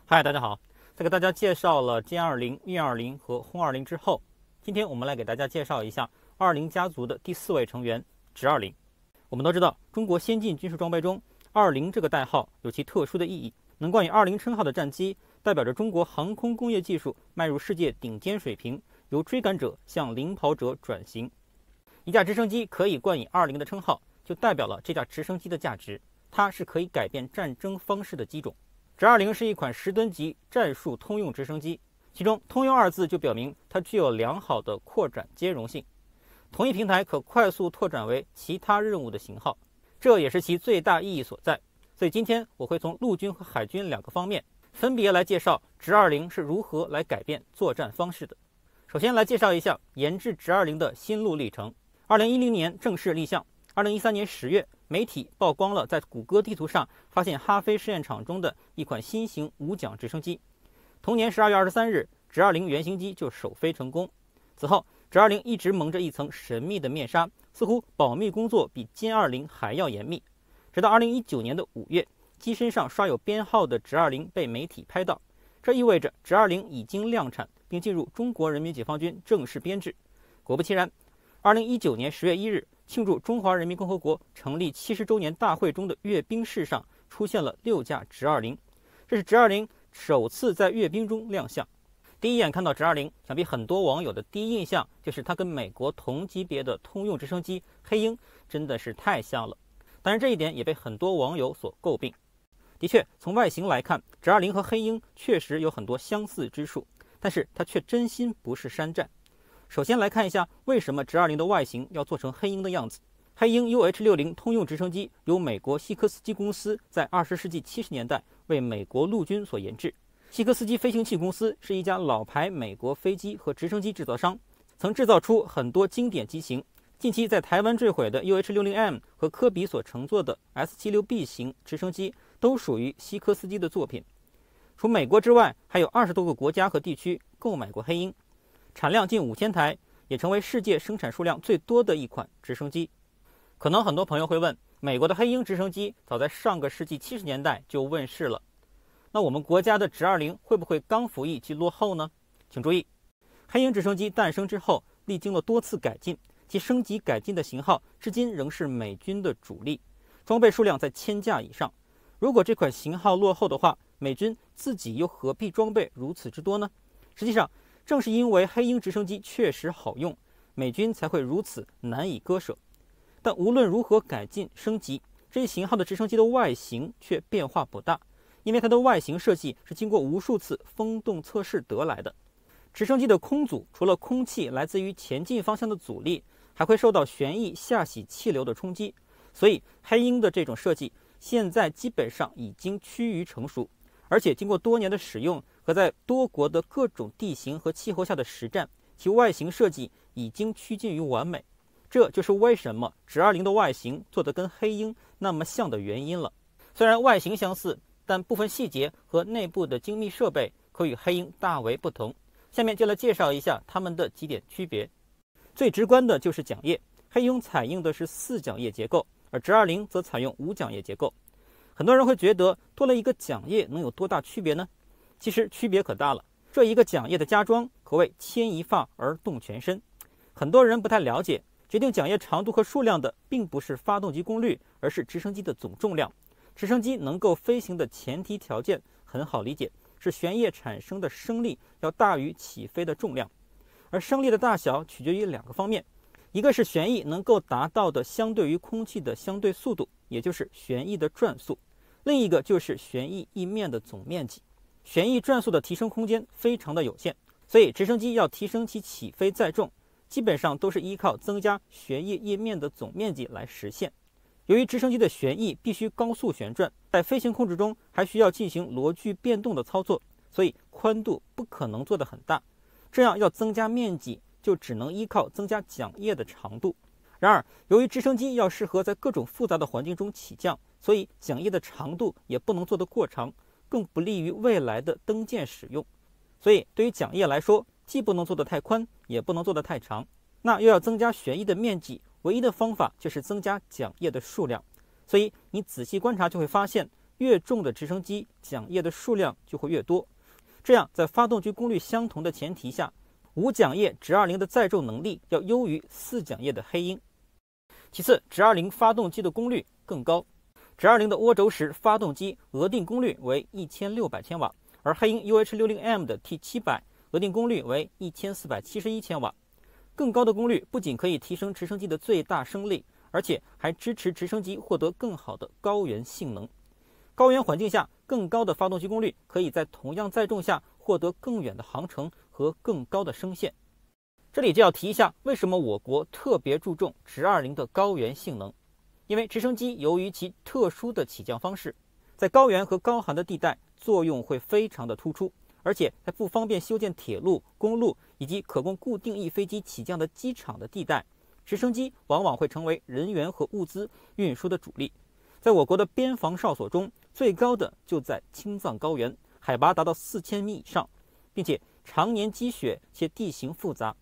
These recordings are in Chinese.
嗨，大家好。在给大家介绍了歼20、运20和轰20之后，今天我们来给大家介绍一下20家族的第4位成员直20。我们都知道，中国先进军事装备中，20这个代号有其特殊的意义。能冠以20称号的战机，代表着中国航空工业技术迈入世界顶尖水平，由追赶者向领跑者转型。一架直升机可以冠以20的称号，就代表了这架直升机的价值，它是可以改变战争方式的机种。直20是一款10吨级战术通用直升机，其中通用2字就表明它具有良好的扩展兼容性，同一平台可快速拓展为其他任务的型号，这也是其最大意义所在。所以今天我会从陆军和海军2个方面分别来介绍直20是如何来改变作战方式的。首先来介绍一下研制直20的心路历程。2010年正式立项，2013年10月，媒体曝光了在谷歌地图上发现哈飞试验场中的一款新型无桨直升机。同年12月23日，直20原型机就首飞成功。此后，直20一直蒙着一层神秘的面纱，似乎保密工作比歼20还要严密。直到2019年的5月，机身上刷有编号的直20被媒体拍到，这意味着直20已经量产并进入中国人民解放军正式编制。果不其然，2019年10月1日，庆祝中华人民共和国成立70周年大会中的阅兵式上出现了6架直20，这是直20首次在阅兵中亮相。第一眼看到直20，想必很多网友的第一印象就是它跟美国同级别的通用直升机黑鹰真的是太像了，但是这一点也被很多网友所诟病。的确，从外形来看，直20和黑鹰确实有很多相似之处，但是它却真心不是山寨。首先来看一下为什么直20的外形要做成黑鹰的样子。黑鹰 UH-60 通用直升机由美国西科斯基公司在20世纪70年代为美国陆军所研制。西科斯基飞行器公司是一家老牌美国飞机和直升机制造商，曾制造出很多经典机型。近期在台湾坠毁的 UH-60M 和科比所乘坐的 S-76B 型直升机都属于西科斯基的作品。除美国之外，还有20多个国家和地区购买过黑鹰，产量近5000台，也成为世界生产数量最多的一款直升机。可能很多朋友会问，美国的黑鹰直升机早在上个世纪70年代就问世了，那我们国家的直20会不会刚服役即落后呢？请注意，黑鹰直升机诞生之后，历经了多次改进，其升级改进的型号至今仍是美军的主力，装备数量在1000架以上。如果这款型号落后的话，美军自己又何必装备如此之多呢？实际上，正是因为黑鹰直升机确实好用，美军才会如此难以割舍。但无论如何改进升级，这一型号的直升机的外形却变化不大，因为它的外形设计是经过无数次风洞测试得来的。直升机的空阻除了空气来自于前进方向的阻力，还会受到旋翼下洗气流的冲击，所以黑鹰的这种设计现在基本上已经趋于成熟，而且经过多年的使用和在多国的各种地形和气候下的实战，其外形设计已经趋近于完美。这就是为什么直20的外形做得跟黑鹰那么像的原因了。虽然外形相似，但部分细节和内部的精密设备可与黑鹰大为不同。下面就来介绍一下它们的几点区别。最直观的就是桨叶，黑鹰采用的是4桨叶结构，而直20则采用5桨叶结构。很多人会觉得多了一个桨叶能有多大区别呢？其实区别可大了，这一个桨叶的加装可谓牵一发而动全身。很多人不太了解，决定桨叶长度和数量的并不是发动机功率，而是直升机的总重量。直升机能够飞行的前提条件很好理解，是旋叶产生的升力要大于起飞的重量，而升力的大小取决于2个方面，一个是旋翼能够达到的相对于空气的相对速度，也就是旋翼的转速，另一个就是旋翼翼面的总面积。旋翼转速的提升空间非常的有限，所以直升机要提升其起飞载重，基本上都是依靠增加旋翼翼面的总面积来实现。由于直升机的旋翼必须高速旋转，在飞行控制中还需要进行螺距变动的操作，所以宽度不可能做得很大。这样要增加面积，就只能依靠增加桨叶的长度。然而，由于直升机要适合在各种复杂的环境中起降，所以桨叶的长度也不能做得过长，更不利于未来的登舰使用。所以，对于桨叶来说，既不能做得太宽，也不能做得太长。那又要增加旋翼的面积，唯一的方法就是增加桨叶的数量。所以你仔细观察就会发现，越重的直升机桨叶的数量就会越多。这样，在发动机功率相同的前提下，5桨叶直20的载重能力要优于4桨叶的黑鹰。其次，直20发动机的功率更高。直20的涡轴式发动机额定功率为1600千瓦，而黑鹰 UH-60M 的 T700 额定功率为1471千瓦。更高的功率不仅可以提升直升机的最大升力，而且还支持直升机获得更好的高原性能。高原环境下，更高的发动机功率可以在同样载重下获得更远的航程和更高的升限。这里就要提一下，为什么我国特别注重直20的高原性能。因为直升机由于其特殊的起降方式，在高原和高寒的地带作用会非常的突出，而且在不方便修建铁路、公路以及可供固定翼飞机起降的机场的地带，直升机往往会成为人员和物资运输的主力。在我国的边防哨所中，最高的就在青藏高原，海拔达到4000米以上，并且常年积雪且地形复杂，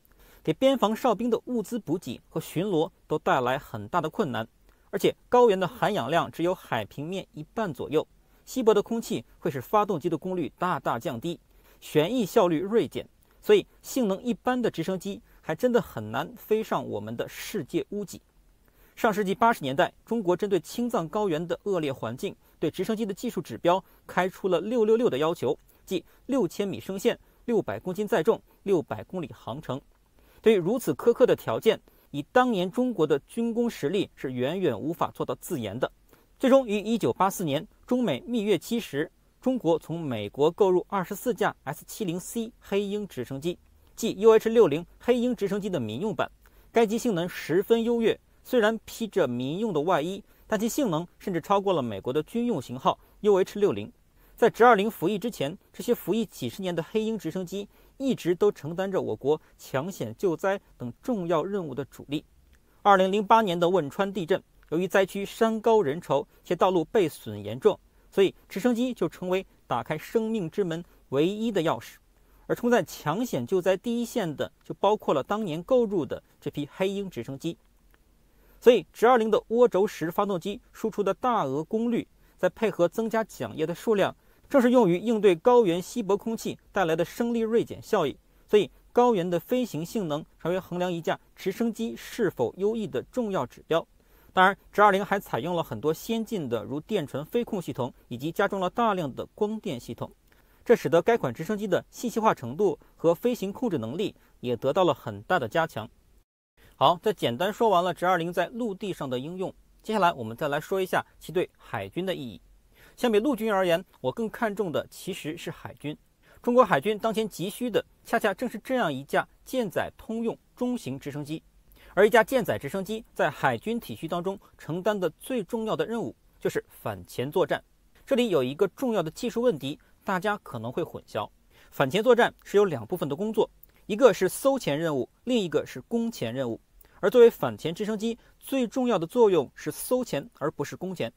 给边防哨兵的物资补给和巡逻都带来很大的困难。而且高原的含氧量只有海平面1半左右，稀薄的空气会使发动机的功率大大降低，旋翼效率锐减，所以性能一般的直升机还真的很难飞上我们的世界屋脊。上世纪80年代，中国针对青藏高原的恶劣环境，对直升机的技术指标开出了666的要求，即6000米升限、600公斤载重、600公里航程。对于如此苛刻的条件，以当年中国的军工实力是远远无法做到自研的。最终于1984年中美蜜月期时，中国从美国购入24架 S-70C 黑鹰直升机，即 UH-60黑鹰直升机的民用版。该机性能十分优越，虽然披着民用的外衣，但其性能甚至超过了美国的军用型号 UH-60。在直20服役之前，这些服役几十年的黑鹰直升机一直都承担着我国抢险救灾等重要任务的主力。2008年的汶川地震，由于灾区山高人稠且道路被损严重，所以直升机就成为打开生命之门唯一的钥匙。而冲在抢险救灾第一线的，就包括了当年购入的这批黑鹰直升机。所以直20的涡轴式发动机输出的大额功率，再配合增加桨叶的数量，正是用于应对高原稀薄空气带来的升力锐减效应。所以高原的飞行性能成为衡量一架直升机是否优异的重要指标。当然，直20还采用了很多先进的如电传飞控系统，以及加装了大量的光电系统，这使得该款直升机的信息化程度和飞行控制能力也得到了很大的加强。好，在简单说完了直20在陆地上的应用，接下来我们再来说一下其对海军的意义。相比陆军而言，我更看重的其实是海军。中国海军当前急需的恰恰正是这样一架舰载通用中型直升机。而一架舰载直升机在海军体系当中承担的最重要的任务就是反潜作战。这里有一个重要的技术问题，大家可能会混淆。反潜作战是有2部分的工作，一个是搜潜任务，另一个是攻潜任务。而作为反潜直升机，最重要的作用是搜潜，而不是攻潜。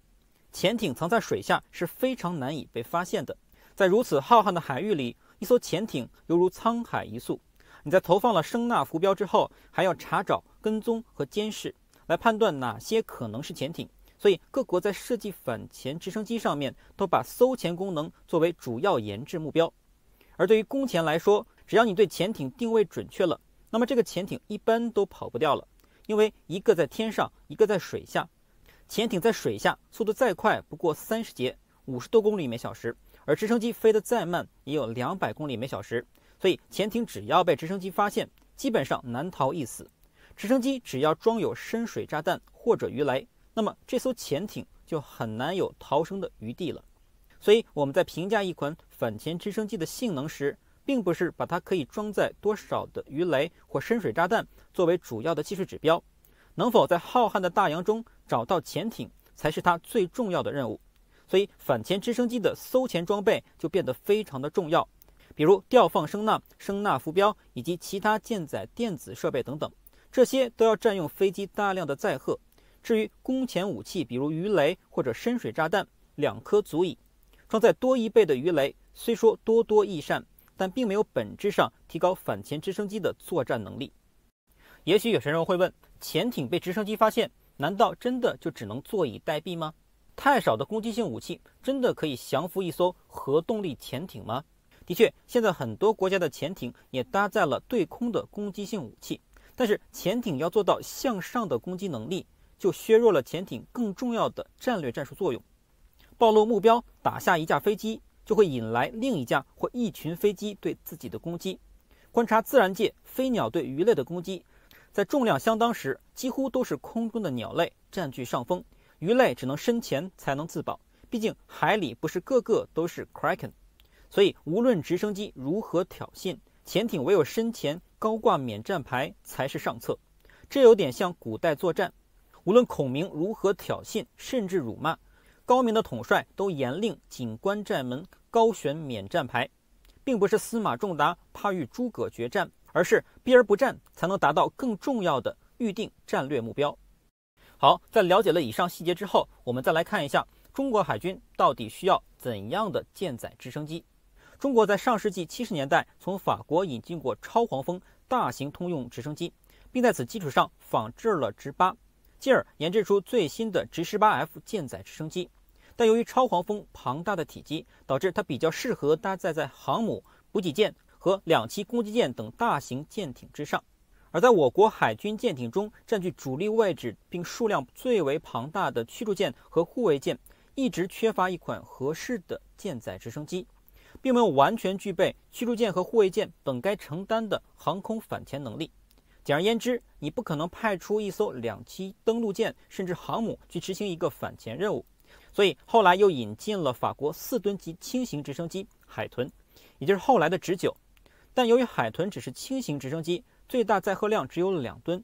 潜艇藏在水下是非常难以被发现的，在如此浩瀚的海域里，一艘潜艇犹如沧海一粟。你在投放了声纳浮标之后，还要查找、跟踪和监视，来判断哪些可能是潜艇。所以各国在设计反潜直升机上面都把搜潜功能作为主要研制目标。而对于攻潜来说，只要你对潜艇定位准确了，那么这个潜艇一般都跑不掉了，因为一个在天上，一个在水下。潜艇在水下速度再快不过30节，50多公里每小时，而直升机飞得再慢也有200公里每小时。所以潜艇只要被直升机发现，基本上难逃一死。直升机只要装有深水炸弹或者鱼雷，那么这艘潜艇就很难有逃生的余地了。所以我们在评价一款反潜直升机的性能时，并不是把它可以装载多少的鱼雷或深水炸弹作为主要的技术指标，能否在浩瀚的大洋中找到潜艇才是它最重要的任务。所以反潜直升机的搜潜装备就变得非常的重要，比如吊放声纳、声纳浮标以及其他舰载电子设备等等，这些都要占用飞机大量的载荷。至于攻潜武器，比如鱼雷或者深水炸弹，2颗足矣。装载多1倍的鱼雷虽说多多益善，但并没有本质上提高反潜直升机的作战能力。也许有些人会问，潜艇被直升机发现，难道真的就只能坐以待毙吗？太少的攻击性武器真的可以降服一艘核动力潜艇吗？的确，现在很多国家的潜艇也搭载了对空的攻击性武器，但是潜艇要做到向上的攻击能力，就削弱了潜艇更重要的战略战术作用。暴露目标，打下一架飞机，就会引来另一架或一群飞机对自己的攻击。观察自然界，飞鸟对鱼类的攻击，在重量相当时，几乎都是空中的鸟类占据上风，鱼类只能深潜才能自保，毕竟海里不是个个都是 Kraken。所以无论直升机如何挑衅，潜艇唯有深潜高挂免战牌才是上策。这有点像古代作战，无论孔明如何挑衅甚至辱骂，高明的统帅都严令警官站门高悬免战牌，并不是司马仲达怕与诸葛决战，而是避而不战才能达到更重要的预定战略目标。好，在了解了以上细节之后，我们再来看一下中国海军到底需要怎样的舰载直升机。中国在上世纪70年代从法国引进过超黄蜂大型通用直升机，并在此基础上仿制了直8，进而研制出最新的直18F 舰载直升机。但由于超黄蜂庞大的体积，导致它比较适合搭载在航母、补给舰和两栖攻击舰等大型舰艇之上。而在我国海军舰艇中占据主力位置并数量最为庞大的驱逐舰和护卫舰，一直缺乏一款合适的舰载直升机，并没有完全具备驱逐舰和护卫舰本该承担的航空反潜能力。简而言之，你不可能派出一艘两栖登陆舰甚至航母去执行一个反潜任务。所以后来又引进了法国4吨级轻型直升机海豚，也就是后来的直9。但由于海豚只是轻型直升机，最大载荷量只有2吨。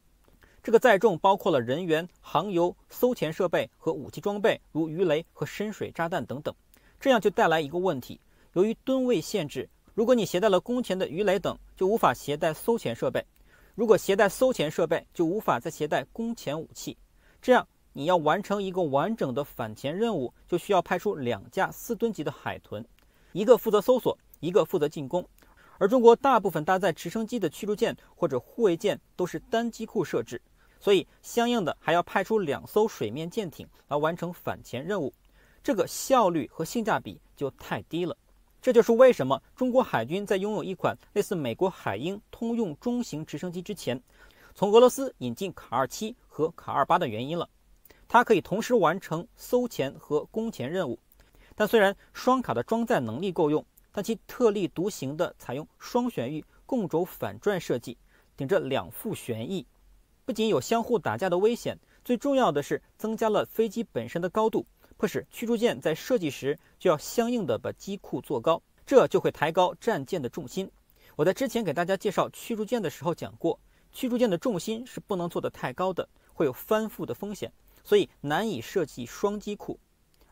这个载重包括了人员、航油、搜潜设备和武器装备，如鱼雷和深水炸弹等等。这样就带来一个问题，由于吨位限制，如果你携带了攻潜的鱼雷等，就无法携带搜潜设备；如果携带搜潜设备，就无法再携带攻潜武器。这样你要完成一个完整的反潜任务，就需要派出2架4吨级的海豚，一个负责搜索，一个负责进攻。而中国大部分搭载直升机的驱逐舰或者护卫舰都是单机库设置，所以相应的还要派出2艘水面舰艇来完成反潜任务，这个效率和性价比就太低了。这就是为什么中国海军在拥有一款类似美国海鹰通用中型直升机之前，从俄罗斯引进卡27和卡28的原因了。它可以同时完成搜潜和攻潜任务，但虽然双卡的装载能力够用，但其特立独行的采用双旋翼共轴反转设计，顶着2副旋翼，不仅有相互打架的危险，最重要的是增加了飞机本身的高度，迫使驱逐舰在设计时就要相应的把机库做高，这就会抬高战舰的重心。我在之前给大家介绍驱逐舰的时候讲过，驱逐舰的重心是不能做得太高的，会有翻覆的风险，所以难以设计双机库。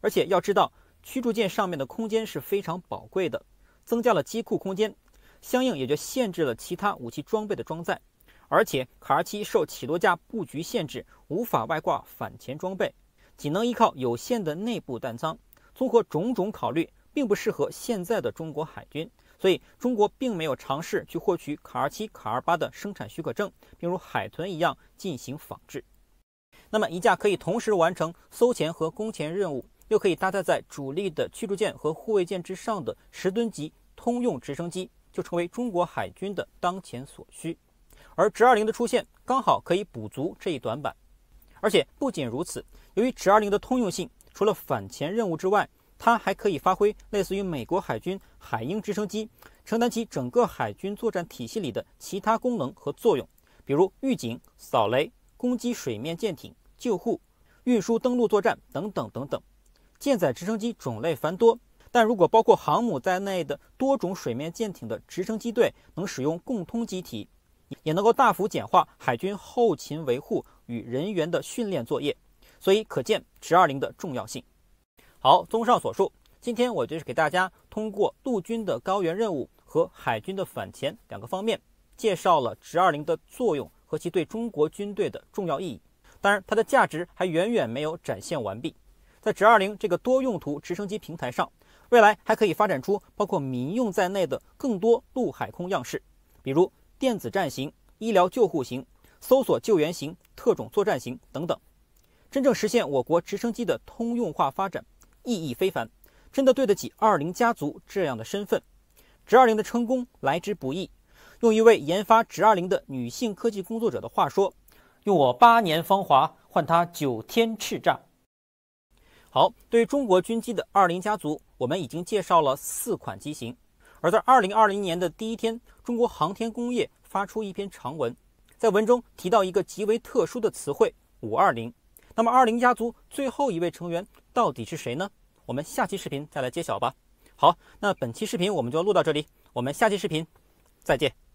而且要知道，驱逐舰上面的空间是非常宝贵的，增加了机库空间，相应也就限制了其他武器装备的装载。而且卡27受起落架布局限制，无法外挂反潜装备，仅能依靠有限的内部弹仓。综合种种考虑，并不适合现在的中国海军，所以中国并没有尝试去获取卡27、卡28的生产许可证，并如海豚一样进行仿制。那么一架可以同时完成搜潜和攻潜任务，又可以搭载在主力的驱逐舰和护卫舰之上的10吨级通用直升机，就成为中国海军的当前所需。而直20的出现，刚好可以补足这一短板。而且不仅如此，由于直20的通用性，除了反潜任务之外，它还可以发挥类似于美国海军海鹰直升机承担起整个海军作战体系里的其他功能和作用，比如预警、扫雷、攻击水面舰艇、救护、运输登陆作战等等等等。舰载直升机种类繁多，但如果包括航母在内的多种水面舰艇的直升机队能使用共通机体，也能够大幅简化海军后勤维护与人员的训练作业，所以可见直20的重要性。好，综上所述，今天我就是给大家通过陆军的高原任务和海军的反潜2个方面，介绍了直20的作用和其对中国军队的重要意义。当然，它的价值还远远没有展现完毕。在直20这个多用途直升机平台上，未来还可以发展出包括民用在内的更多陆海空样式，比如电子战型、医疗救护型、搜索救援型、特种作战型等等。真正实现我国直升机的通用化发展，意义非凡，真的对得起20家族这样的身份。直20的成功来之不易。用一位研发直20的女性科技工作者的话说：“用我8年芳华换他9天叱咤。”好，对于中国军机的20家族，我们已经介绍了4款机型。而在2020年的第一天，中国航天工业发出一篇长文，在文中提到一个极为特殊的词汇520。那么20家族最后一位成员到底是谁呢？我们下期视频再来揭晓吧。好，那本期视频我们就录到这里，我们下期视频再见。